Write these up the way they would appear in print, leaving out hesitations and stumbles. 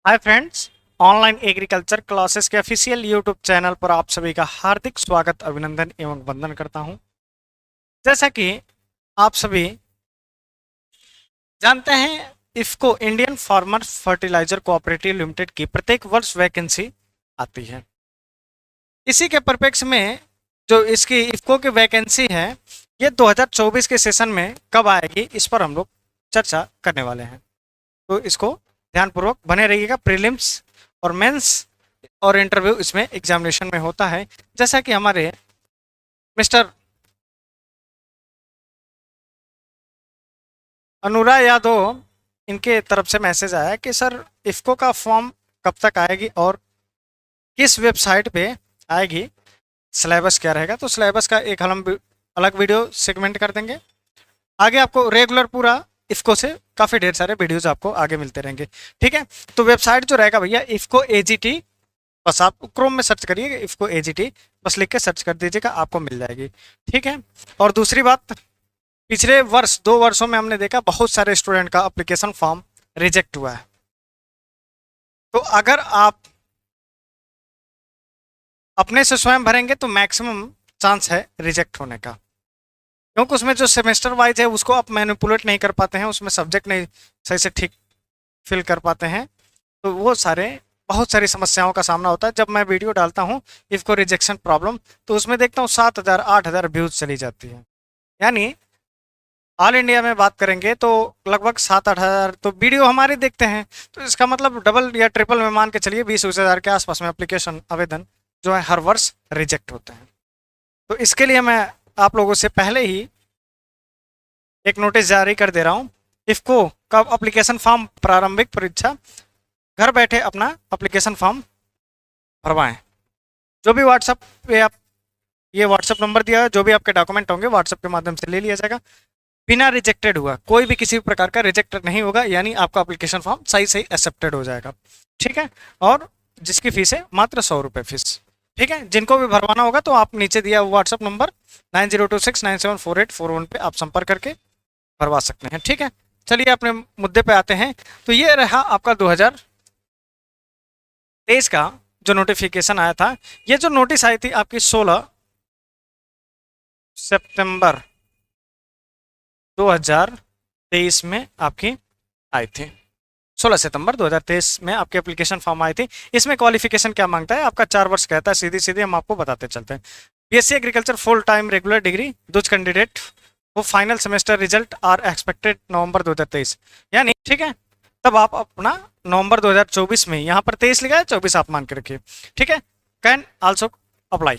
Hi friends, online agriculture classes के official YouTube channel पर आप सभी का हार्दिक स्वागत, अभिनंदन एवं वंदन करता हूं। जैसा कि आप सभी जानते हैं, IFFCO Indian farmer fertiliser cooperative limited की प्रत्येक वर्ष वैकेंसी आती है। इसी के परिप्रेक्ष्य में जो इसकी इफको की वैकेंसी है, ये 2024 के सेशन में कब आएगी, इस पर हम लोग चर्चा करने वाले हैं। तो इसको ध्यानपूर्वक बने रहिएगा। प्रीलिम्स और मेंस और इंटरव्यू इसमें एग्जामिनेशन में होता है। जैसा कि हमारे मिस्टर अनुराग यादव, इनके तरफ से मैसेज आया कि सर इफको का फॉर्म कब तक आएगी और किस वेबसाइट पे आएगी, सिलेबस क्या रहेगा। तो सिलेबस का एक हम अलग वीडियो सेगमेंट कर देंगे। आगे आपको रेगुलर पूरा इफको से काफ़ी ढेर सारे वीडियोज आपको आगे मिलते रहेंगे। ठीक है, तो वेबसाइट जो रहेगा भैया इफको एजीटी, बस आप क्रोम में सर्च करिए इफको एजीटी, बस लिख के सर्च कर दीजिएगा, आपको मिल जाएगी। ठीक है, और दूसरी बात, पिछले वर्ष 2 वर्षों में हमने देखा बहुत सारे स्टूडेंट का अप्लीकेशन फॉर्म रिजेक्ट हुआ है। तो अगर आप अपने से स्वयं भरेंगे तो मैक्सिमम चांस है रिजेक्ट होने का, क्योंकि उसमें जो सेमेस्टर वाइज है उसको आप मैनिपुलेट नहीं कर पाते हैं, उसमें सब्जेक्ट नहीं सही से ठीक फिल कर पाते हैं, तो वो बहुत सारी समस्याओं का सामना होता है। जब मैं वीडियो डालता हूँ इसको रिजेक्शन प्रॉब्लम, तो उसमें देखता हूँ 7,000 8,000 व्यूज चली जाती है। यानी ऑल इंडिया में बात करेंगे तो लगभग 7-8 हज़ार तो वीडियो हमारे देखते हैं। तो इसका मतलब डबल या ट्रिपल में मान के चलिए 20-20 हज़ार के आसपास में एप्लीकेशन आवेदन जो है हर वर्ष रिजेक्ट होते हैं। तो इसके लिए मैं आप लोगों से पहले ही एक नोटिस जारी कर दे रहा हूँ। इफको का एप्लीकेशन फॉर्म प्रारंभिक परीक्षा, घर बैठे अपना एप्लीकेशन फॉर्म भरवाएं। जो भी व्हाट्सएप पे आप, ये व्हाट्सएप नंबर दिया है, जो भी आपके डॉक्यूमेंट होंगे व्हाट्सएप के माध्यम से ले लिया जाएगा। बिना रिजेक्टेड हुआ, कोई भी किसी भी प्रकार का रिजेक्टेड नहीं होगा, यानी आपका एप्लीकेशन फॉर्म सही सही एक्सेप्टेड हो जाएगा। ठीक है, और जिसकी फीस है मात्र 100 रुपये फीस। ठीक है, जिनको भी भरवाना होगा तो आप नीचे दिया व्हाट्सएप नंबर 9026974841 पे आप संपर्क करके भरवा सकते हैं। ठीक है, चलिए अपने मुद्दे पे आते हैं। तो ये रहा आपका 2023 का जो नोटिफिकेशन आया था। ये जो नोटिस आई थी आपकी 16 सितंबर 2023 में आपकी आई थी। 16 सितंबर 2023 में आपकी एप्लीकेशन फॉर्म आई थी। इसमें क्वालिफिकेशन क्या मांगता है आपका? 4 वर्ष कहता है, सीधी सीधी हम आपको बताते चलते हैं। BSc agriculture full time regular degree, those candidate वो final semester result are expected November 2023, यानी ठीक है, तब आप अपना नवंबर 2024 में, यहाँ पर 23 लिखा है, 24 आप मान के रखिए। ठीक है, कैन आल्सो अप्लाई।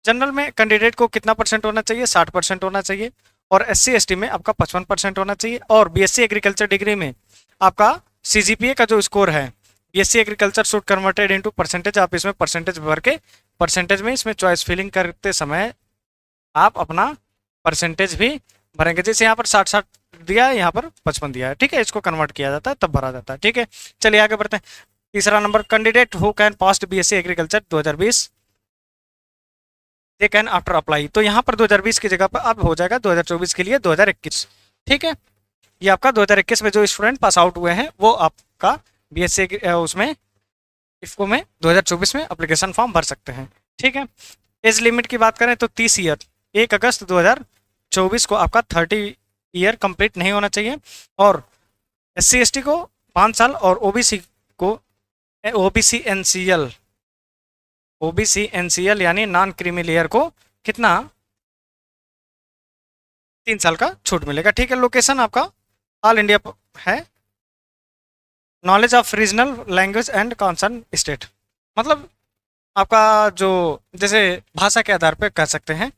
जनरल में कैंडिडेट को कितना परसेंट होना चाहिए? 60% होना चाहिए, और SC ST में आपका 55% होना चाहिए, और बीएससी एग्रीकल्चर डिग्री में आपका CGPA का जो स्कोर है, BSc agriculture should converted into percentage, आप इसमें परसेंटेज भर के परसेंटेज में इसमें चॉइस फिलिंग करते समय आप अपना परसेंटेज भी भरेंगे। जैसे यहाँ पर 60-60 दिया है, यहाँ पर 55 दिया है। ठीक है, इसको कन्वर्ट किया जाता है तब भरा जाता है। ठीक है, चलिए आगे बढ़ते हैं। तीसरा number, candidate who can pass BSc agriculture 2020 they can after apply. तो यहाँ पर 2020 की जगह पर अब हो जाएगा 2024 के लिए 2021। ठीक है, ये आपका 2021 में जो स्टूडेंट पास आउट हुए हैं वो आपका बीएससी उसमें इफको में 2024 में एप्लीकेशन फॉर्म भर सकते हैं। ठीक है, एज लिमिट की बात करें तो 30 ईयर, 1 अगस्त 2024 को आपका 30 ईयर कंप्लीट नहीं होना चाहिए, और SC ST को 5 साल, और OBC को OBC NCL यानी नॉन क्रीमी लेयर को कितना? 3 साल का छूट मिलेगा। ठीक है, लोकेशन आपका ऑल इंडिया है। Knowledge of regional language and concern state, मतलब आपका जो जैसे भाषा के आधार पर कह सकते हैं,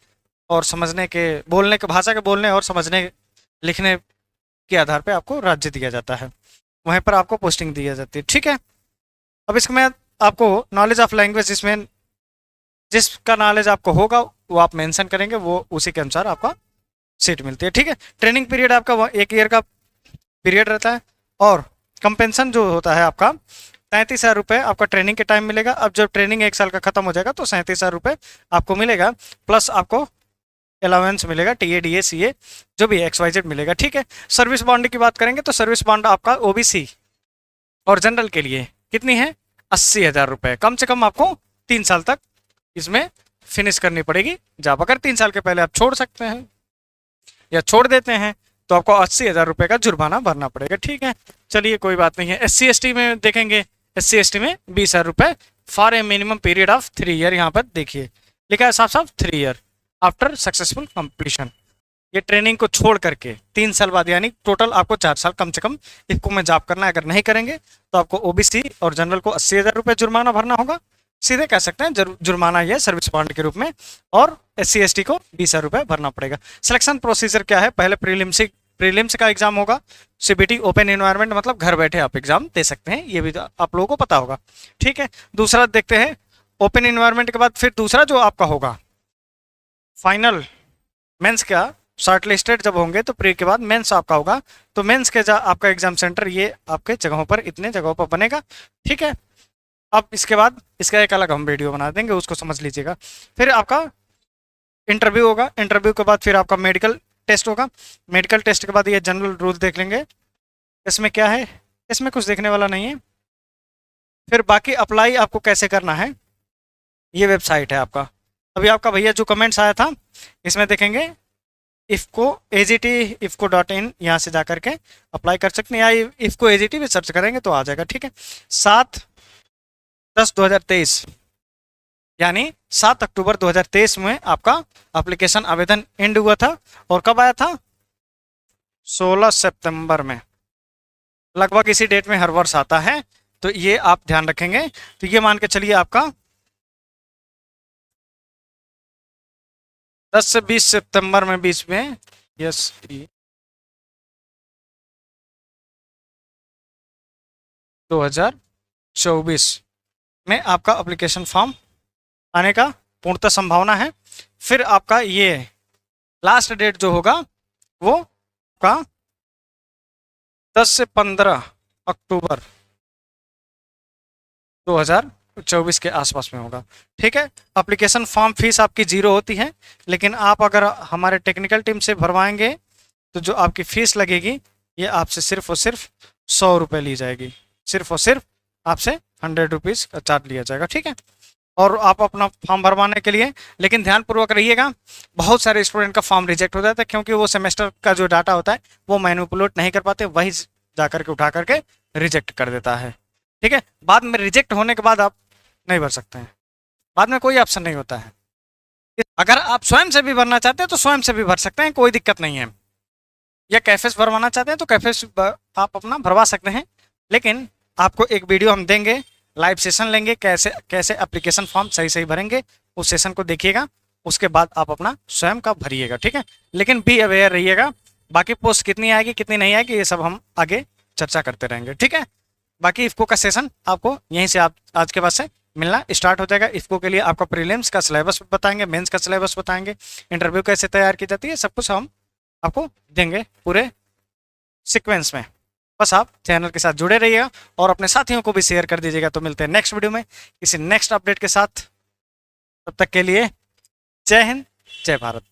और समझने के बोलने के, भाषा के बोलने और समझने लिखने के आधार पे आपको राज्य दिया जाता है, वहीं पर आपको पोस्टिंग दी जाती है। ठीक है, अब इसमें आपको नॉलेज ऑफ लैंग्वेज, जिसमें जिसका नॉलेज आपको होगा वो आप मेंशन करेंगे, वो उसी के अनुसार आपका सीट मिलती है। ठीक है, ट्रेनिंग पीरियड आपका 1 ईयर का पीरियड रहता है, और कंपेंसन जो होता है आपका 37,000 रुपये आपका ट्रेनिंग के टाइम मिलेगा। अब जब ट्रेनिंग 1 साल का खत्म हो जाएगा तो 37,000 रुपये आपको मिलेगा, प्लस आपको अलाउंस मिलेगा, TADA CA जो भी XYZ मिलेगा। ठीक है, सर्विस बॉन्ड की बात करेंगे तो सर्विस बॉन्ड आपका OBC और जनरल के लिए कितनी है? 80,000 रुपए। कम से कम आपको 3 साल तक इसमें फिनिश करनी पड़ेगी जॉब। अगर 3 साल के पहले आप छोड़ सकते हैं या छोड़ देते हैं तो आपको 80,000 रुपए का जुर्माना भरना पड़ेगा। ठीक है, चलिए कोई बात नहीं है। SC/ST में देखेंगे, SC/ST में 20,000 रुपए for a minimum period of 3 year. यहाँ पर देखिए लिखा है साफ साफ 3 ईयर आफ्टर सक्सेसफुल कंप्लीशन। ये ट्रेनिंग को छोड़ करके 3 साल बाद, यानी टोटल आपको 4 साल कम से कम इफको में जॉब करना है। अगर नहीं करेंगे तो आपको OBC और जनरल को 80,000 रुपए जुर्माना भरना होगा। सीधे कह सकते हैं जुर्माना ये सर्विस बॉन्ड के रूप में, और SC/ST को 20,000 रुपए भरना पड़ेगा। सिलेक्शन प्रोसीजर क्या है? पहले प्रीलिम्स का एग्जाम होगा। CBT ओपन एनवायरनमेंट, मतलब घर बैठे आप एग्जाम दे सकते हैं, ये भी आप लोगों को पता होगा। ठीक है, दूसरा देखते हैं ओपन एनवायरनमेंट के बाद फिर दूसरा जो आपका होगा फाइनल मेंस का, शॉर्ट लिस्टेड जब होंगे तो प्री के बाद मेंस आपका होगा। तो मेंस के आपका एग्जाम सेंटर ये आपके जगहों पर, इतने जगहों पर बनेगा। ठीक है, अब इसके बाद इसका एक अलग हम वीडियो बना देंगे, उसको समझ लीजिएगा। फिर आपका इंटरव्यू होगा, इंटरव्यू के बाद फिर आपका मेडिकल टेस्ट होगा। मेडिकल टेस्ट के बाद ये जनरल रूल देख लेंगे, इसमें क्या है, इसमें कुछ देखने वाला नहीं है। फिर बाकी अप्लाई आपको कैसे करना है, ये वेबसाइट है आपका। अभी आपका भैया जो कमेंट्स आया था इसमें देखेंगे इफ़को AGT ifco.in, यहाँ से जा करके अप्लाई कर सकते हैं, या इफ़को AGT भी सर्च करेंगे तो आ जाएगा। ठीक है, 7/10/2023 यानी 7 अक्टूबर 2023 में आपका एप्लीकेशन आवेदन एंड हुआ था। और कब आया था? 16 सितंबर में। लगभग इसी डेट में हर वर्ष आता है, तो ये आप ध्यान रखेंगे। तो ये मान के चलिए आपका 10 से 20 सितंबर में बीच में, यस 2024 में आपका एप्लीकेशन फॉर्म आने का पूर्णतः संभावना है। फिर आपका ये लास्ट डेट जो होगा वो का 10 से 15 अक्टूबर 2024 के आसपास में होगा। ठीक है, एप्लीकेशन फॉर्म फीस आपकी 0 होती है, लेकिन आप अगर हमारे टेक्निकल टीम से भरवाएंगे तो जो आपकी फीस लगेगी ये आपसे सिर्फ और सिर्फ 100 रुपये ली जाएगी। सिर्फ और सिर्फ आपसे 100 रुपीज़ का चार्ज लिया जाएगा। ठीक है, और आप अपना फॉर्म भरवाने के लिए, लेकिन ध्यानपूर्वक रहिएगा, बहुत सारे स्टूडेंट का फॉर्म रिजेक्ट हो जाता है क्योंकि वो सेमेस्टर का जो डाटा होता है वो मैनिपुलेट नहीं कर पाते, वही जा करके उठा करके रिजेक्ट कर देता है। ठीक है, बाद में रिजेक्ट होने के बाद आप नहीं भर सकते हैं, बाद में कोई ऑप्शन नहीं होता है। अगर आप स्वयं से भी भरना चाहते हैं तो स्वयं से भी भर सकते हैं, कोई दिक्कत नहीं है। या कैफेस भरवाना चाहते हैं तो कैफेस आप अपना भरवा सकते हैं, लेकिन आपको एक वीडियो हम देंगे, लाइव सेशन लेंगे, कैसे कैसे एप्लीकेशन फॉर्म सही सही भरेंगे, उस सेशन को देखिएगा, उसके बाद आप अपना स्वयं का भरिएगा। ठीक है, लेकिन बी अवेयर रहिएगा। बाकी पोस्ट कितनी आएगी कितनी नहीं आएगी ये सब हम आगे चर्चा करते रहेंगे। ठीक है, बाकी इफ़को का सेशन आपको यहीं से आप आज के बाद से मिलना स्टार्ट हो जाएगा। इफ़को के लिए आपका प्रीलिम्स का सिलेबस बताएंगे, मेंस का सिलेबस बताएंगे, इंटरव्यू कैसे तैयार की जाती है, सब कुछ हम आपको देंगे पूरे सीक्वेंस में। बस आप चैनल के साथ जुड़े रहिएगा और अपने साथियों को भी शेयर कर दीजिएगा। तो मिलते हैं नेक्स्ट वीडियो में किसी नेक्स्ट अपडेट के साथ, तब तक के लिए जय हिंद, जय भारत।